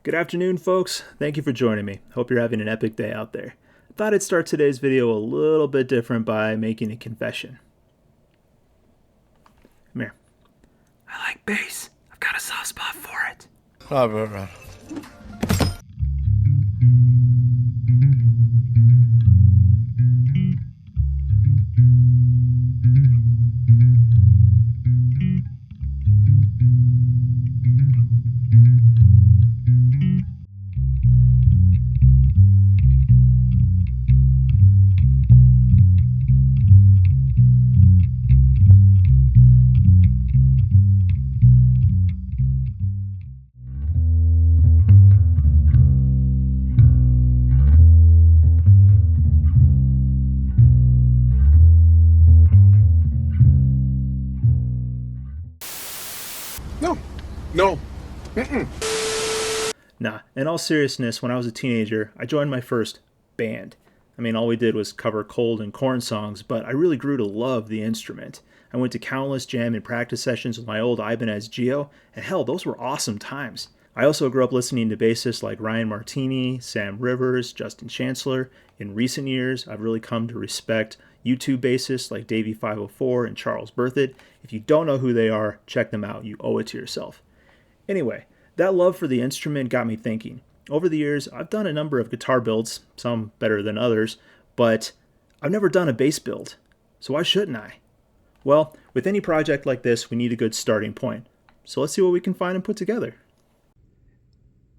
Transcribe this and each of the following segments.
Good afternoon, folks. Thank you for joining me. Hope you're having an epic day out there. I thought I'd start today's video a little bit different by making a confession. Come here. I like bass. I've got a soft spot for it. Right. No. Nah, in all seriousness, when I was a teenager, I joined my first band. I mean, all we did was cover Cold and Korn songs, but I really grew to love the instrument. I went to countless jam and practice sessions with my old Ibanez Geo, and hell, those were awesome times. I also grew up listening to bassists like Ryan Martini, Sam Rivers, Justin Chancellor. In recent years, I've really come to respect YouTube bassists like Davey 504 and Charles Berthoud. If you don't know who they are, check them out. You owe it to yourself. Anyway, that love for the instrument got me thinking. Over the years, I've done a number of guitar builds, some better than others, but I've never done a bass build. So why shouldn't I? Well, with any project like this, we need a good starting point. So let's see what we can find and put together.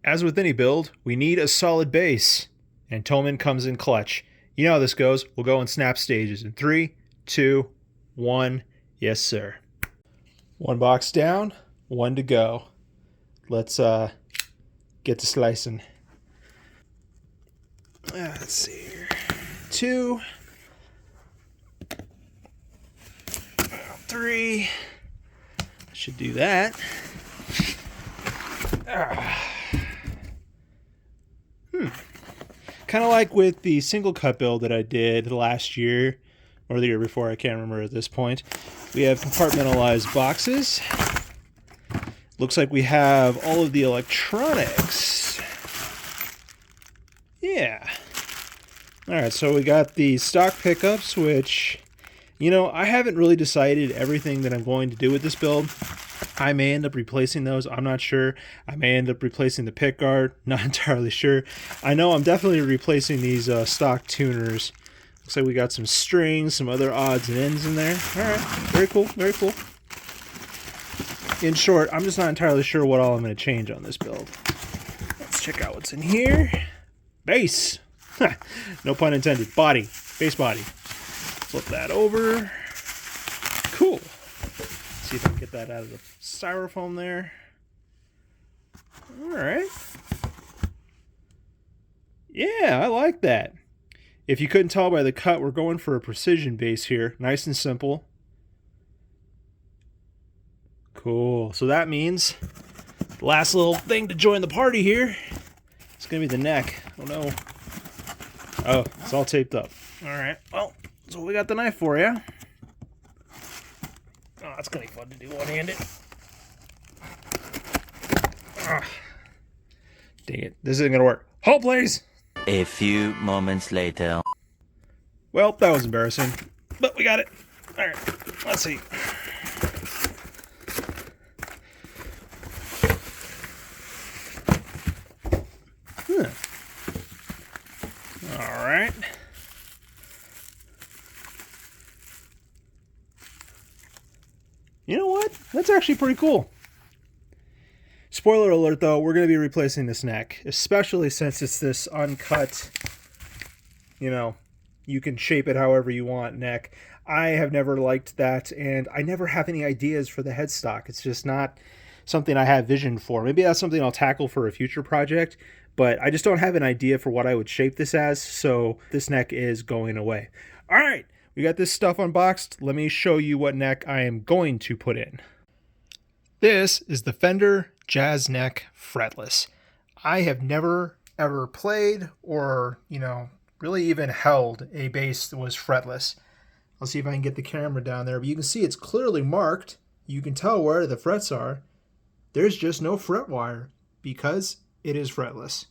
As with any build, we need a solid bass. And Toman comes in clutch. You know how this goes. We'll go in snap stages in 3, 2, 1. Yes, sir. One box down, one to go. Let's get to slicing. Let's see here. 2, 3. Should do that. Kind of like with the single cut build that I did last year, or the year before, I can't remember at this point. We have compartmentalized boxes. Looks like we have all of the electronics. Yeah. Alright, so we got the stock pickups, which, I haven't really decided everything that I'm going to do with this build. I may end up replacing those. I'm not sure. I may end up replacing the pick guard. Not entirely sure. I know I'm definitely replacing these stock tuners. Looks like we got some strings, some other odds and ends in there. Alright, very cool, very cool. In short, I'm just not entirely sure what all I'm going to change on this build. Let's check out what's in here. Bass. No pun intended. Body. Bass body. Flip that over. Cool. Let's see if I can get that out of the styrofoam there. Alright. Yeah, I like that. If you couldn't tell by the cut, we're going for a precision bass here. Nice and simple. Cool. So that means the last little thing to join the party here is going to be the neck. Oh no. Oh, it's all taped up. Alright. Well, that's what we got the knife for, yeah? Oh, it's going to be fun to do one-handed. Dang it. This isn't going to work. Hold, please! A few moments later. Well, that was embarrassing. But we got it. Alright. Let's see. Alright. You know what? That's actually pretty cool. Spoiler alert though, we're going to be replacing this neck, especially since it's this uncut, you can shape it however you want neck. I have never liked that, and I never have any ideas for the headstock. It's just not something I have vision for. Maybe that's something I'll tackle for a future project, but I just don't have an idea for what I would shape this as, so this neck is going away. All right, we got this stuff unboxed. Let me show you what neck I am going to put in. This is the Fender Jazz Neck Fretless. I have never ever played or, really even held a bass that was fretless. I'll see if I can get the camera down there, but you can see it's clearly marked. You can tell where the frets are. There's just no fret wire because it is fretless.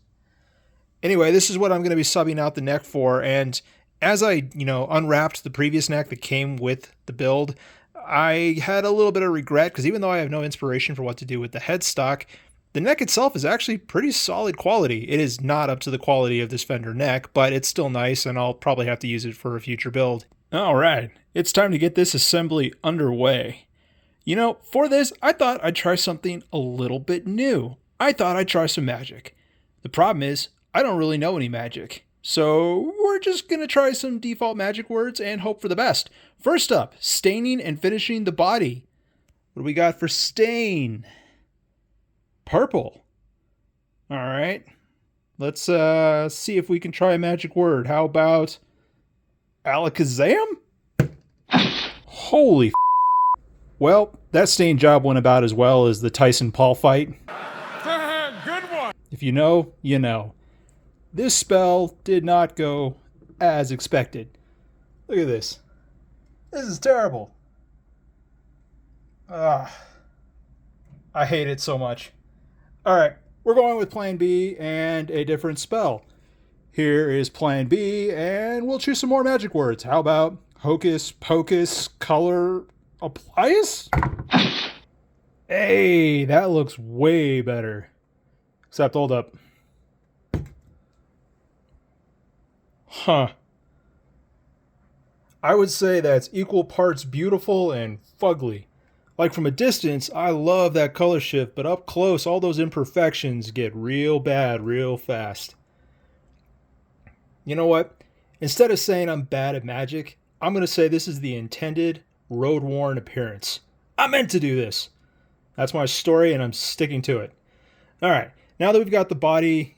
Anyway, this is what I'm going to be subbing out the neck for, and as I, unwrapped the previous neck that came with the build, I had a little bit of regret because even though I have no inspiration for what to do with the headstock, the neck itself is actually pretty solid quality. It is not up to the quality of this Fender neck, but it's still nice, and I'll probably have to use it for a future build. All right, it's time to get this assembly underway. For this, I thought I'd try something a little bit new. I thought I'd try some magic. The problem is, I don't really know any magic. So we're just going to try some default magic words and hope for the best. First up, staining and finishing the body. What do we got for stain? Purple. All right. Let's see if we can try a magic word. How about alakazam? Holy f***. Well, that stain job went about as well as the Tyson-Paul fight. Good one. If you know, you know. This spell did not go as expected. Look at this. This is terrible. I hate it so much. Alright, we're going with plan B and a different spell. Here is plan B, and we'll choose some more magic words. How about hocus pocus color applies? Hey, that looks way better. Except, hold up. Huh. I would say that's equal parts beautiful and fugly. Like from a distance, I love that color shift, but up close, all those imperfections get real bad real fast. You know what? Instead of saying I'm bad at magic, I'm going to say this is the intended, road-worn appearance. I meant to do this. That's my story, and I'm sticking to it. Alright, now that we've got the body,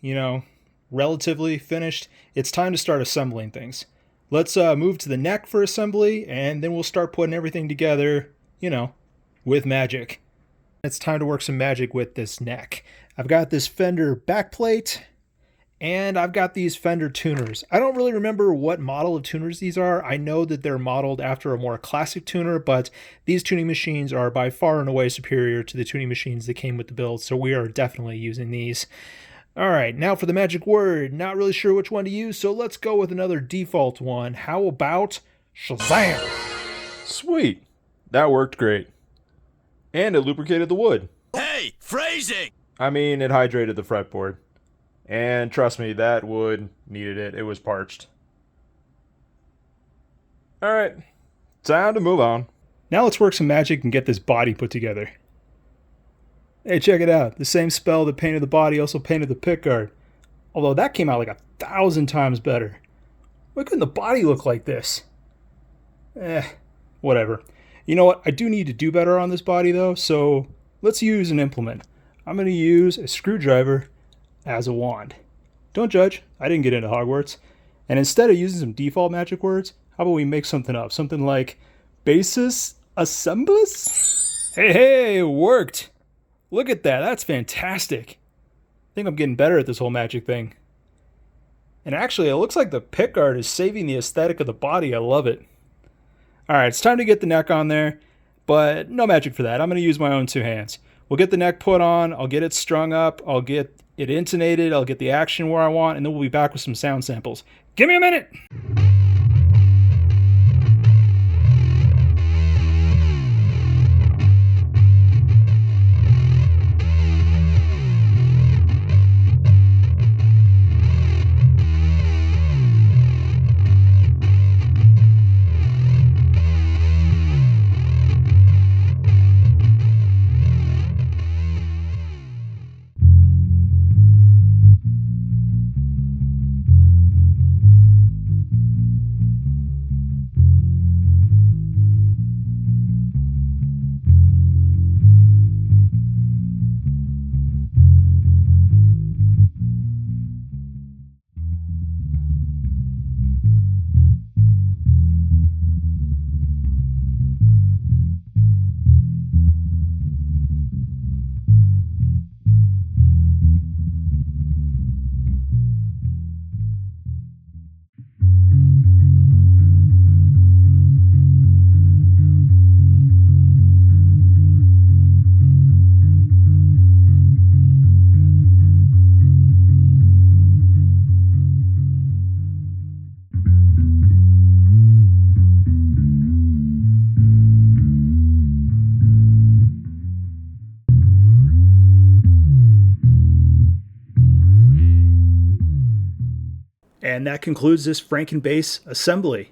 relatively finished, it's time to start assembling things. Let's move to the neck for assembly, and then we'll start putting everything together, with magic. It's time to work some magic with this neck. I've got this Fender backplate, and I've got these Fender tuners. I don't really remember what model of tuners these are. I know that they're modeled after a more classic tuner, but these tuning machines are by far and away superior to the tuning machines that came with the build, so we are definitely using these. Alright, now for the magic word. Not really sure which one to use, so let's go with another default one. How about Shazam? Sweet. That worked great. And it lubricated the wood. Hey, phrasing! I mean, it hydrated the fretboard. And trust me, that wood needed it. It was parched. Alright, time to move on. Now let's work some magic and get this body put together. Hey, check it out. The same spell that painted the body also painted the pickguard. Although that came out like 1,000 times better. Why couldn't the body look like this? Whatever. You know what? I do need to do better on this body though, so let's use an implement. I'm going to use a screwdriver as a wand. Don't judge. I didn't get into Hogwarts. And instead of using some default magic words, how about we make something up? Something like basis assemblus? Hey, it worked. Look at that. That's fantastic. I think I'm getting better at this whole magic thing. And actually, it looks like the pickguard is saving the aesthetic of the body. I love it. Alright, it's time to get the neck on there, but no magic for that. I'm going to use my own two hands. We'll get the neck put on, I'll get it strung up, I'll get it intonated, I'll get the action where I want, and then we'll be back with some sound samples. Give me a minute! And that concludes this Franken bass assembly.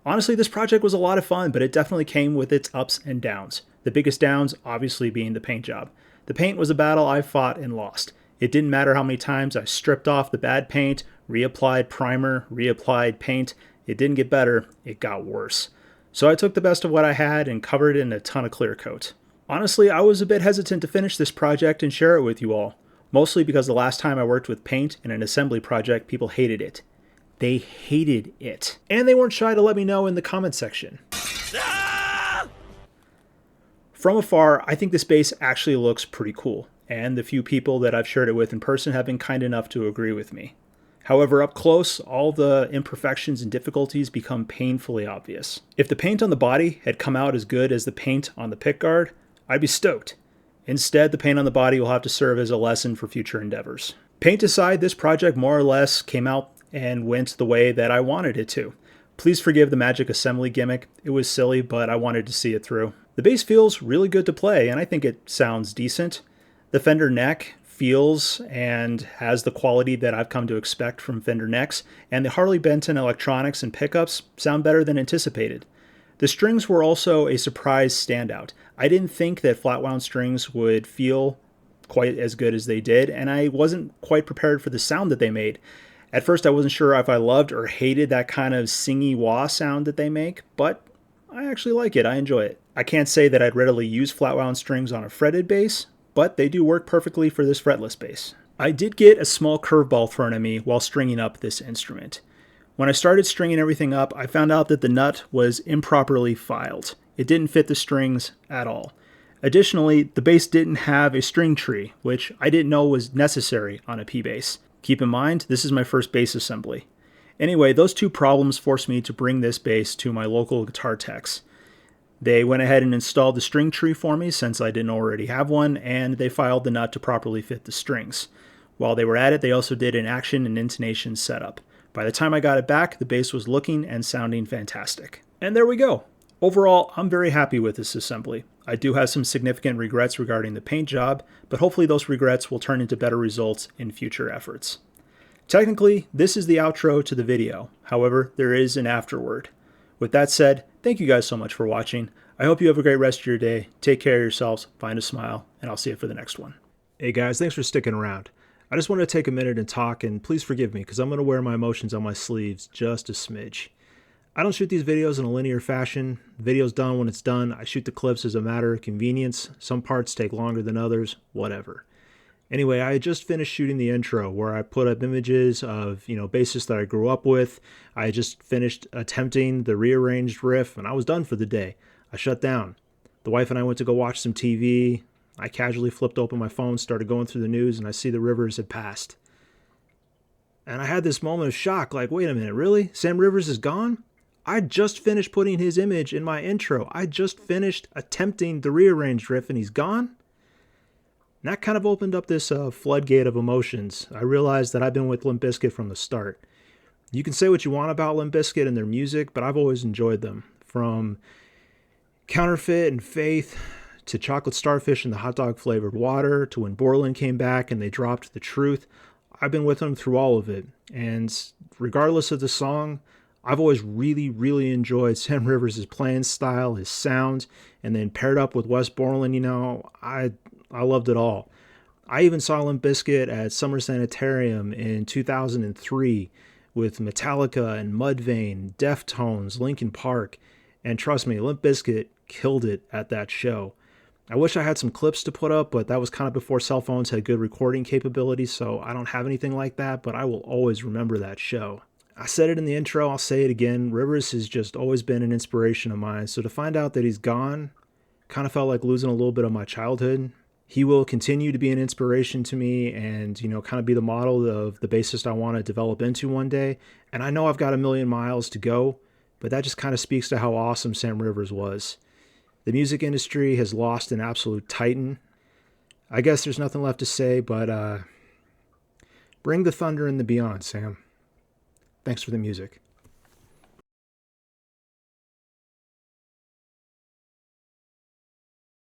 Honestly, this project was a lot of fun, but it definitely came with its ups and downs. The biggest downs obviously being the paint job. The paint was a battle I fought and lost. It didn't matter how many times I stripped off the bad paint, reapplied primer, reapplied paint. It didn't get better, it got worse. So I took the best of what I had and covered it in a ton of clear coat. Honestly, I was a bit hesitant to finish this project and share it with you all. Mostly because the last time I worked with paint in an assembly project, people hated it. They hated it. And they weren't shy to let me know in the comment section. From afar, I think this bass actually looks pretty cool, and the few people that I've shared it with in person have been kind enough to agree with me. However, up close, all the imperfections and difficulties become painfully obvious. If the paint on the body had come out as good as the paint on the pickguard, I'd be stoked. Instead, the paint on the body will have to serve as a lesson for future endeavors. Paint aside, this project more or less came out and went the way that I wanted it to. Please forgive the magic assembly gimmick. It was silly, but I wanted to see it through. The bass feels really good to play, and I think it sounds decent. The Fender neck feels and has the quality that I've come to expect from Fender necks, and the Harley Benton electronics and pickups sound better than anticipated. The strings were also a surprise standout. I didn't think that flat wound strings would feel quite as good as they did, and I wasn't quite prepared for the sound that they made. At first, I wasn't sure if I loved or hated that kind of singy wah sound that they make, but I actually like it. I enjoy it. I can't say that I'd readily use flat wound strings on a fretted bass, but they do work perfectly for this fretless bass. I did get a small curveball thrown at me while stringing up this instrument. When I started stringing everything up, I found out that the nut was improperly filed. It didn't fit the strings at all. Additionally, the bass didn't have a string tree, which I didn't know was necessary on a P-bass. Keep in mind, this is my first bass assembly. Anyway, those two problems forced me to bring this bass to my local guitar techs. They went ahead and installed the string tree for me since I didn't already have one, and they filed the nut to properly fit the strings. While they were at it, they also did an action and intonation setup. By the time I got it back, the bass was looking and sounding fantastic. And there we go. Overall, I'm very happy with this assembly. I do have some significant regrets regarding the paint job, but hopefully those regrets will turn into better results in future efforts. Technically, this is the outro to the video. However, there is an afterword. With that said, thank you guys so much for watching. I hope you have a great rest of your day. Take care of yourselves, find a smile, and I'll see you for the next one. Hey guys, thanks for sticking around. I just wanted to take a minute and talk, and please forgive me because I'm going to wear my emotions on my sleeves just a smidge. I don't shoot these videos in a linear fashion. The video's done when it's done. I shoot the clips as a matter of convenience. Some parts take longer than others, whatever. Anyway, I had just finished shooting the intro where I put up images of, bassists that I grew up with. I just finished attempting the rearranged riff, and I was done for the day. I shut down. The wife and I went to go watch some TV. I casually flipped open my phone, started going through the news, and I see the Rivers had passed. And I had this moment of shock, like, wait a minute, really? Sam Rivers is gone? I just finished putting his image in my intro. I just finished attempting the rearranged riff, and he's gone? And that kind of opened up this floodgate of emotions. I realized that I've been with Limp Bizkit from the start. You can say what you want about Limp Bizkit and their music, but I've always enjoyed them. From Counterfeit and Faith, to Chocolate Starfish and the hot dog flavored water, to when Borland came back and they dropped The Truth. I've been with them through all of it. And regardless of the song, I've always really, really enjoyed Sam Rivers' playing style, his sound, and then paired up with Wes Borland, I loved it all. I even saw Limp Bizkit at Summer Sanitarium in 2003 with Metallica and Mudvayne, Deftones, Linkin Park, and trust me, Limp Bizkit killed it at that show. I wish I had some clips to put up, but that was kind of before cell phones had good recording capabilities, so I don't have anything like that, but I will always remember that show. I said it in the intro, I'll say it again, Rivers has just always been an inspiration of mine, so to find out that he's gone kind of felt like losing a little bit of my childhood. He will continue to be an inspiration to me and, kind of be the model of the bassist I want to develop into one day. And I know I've got a million miles to go, but that just kind of speaks to how awesome Sam Rivers was. The music industry has lost an absolute titan. I guess there's nothing left to say, but bring the thunder and the beyond, Sam. Thanks for the music.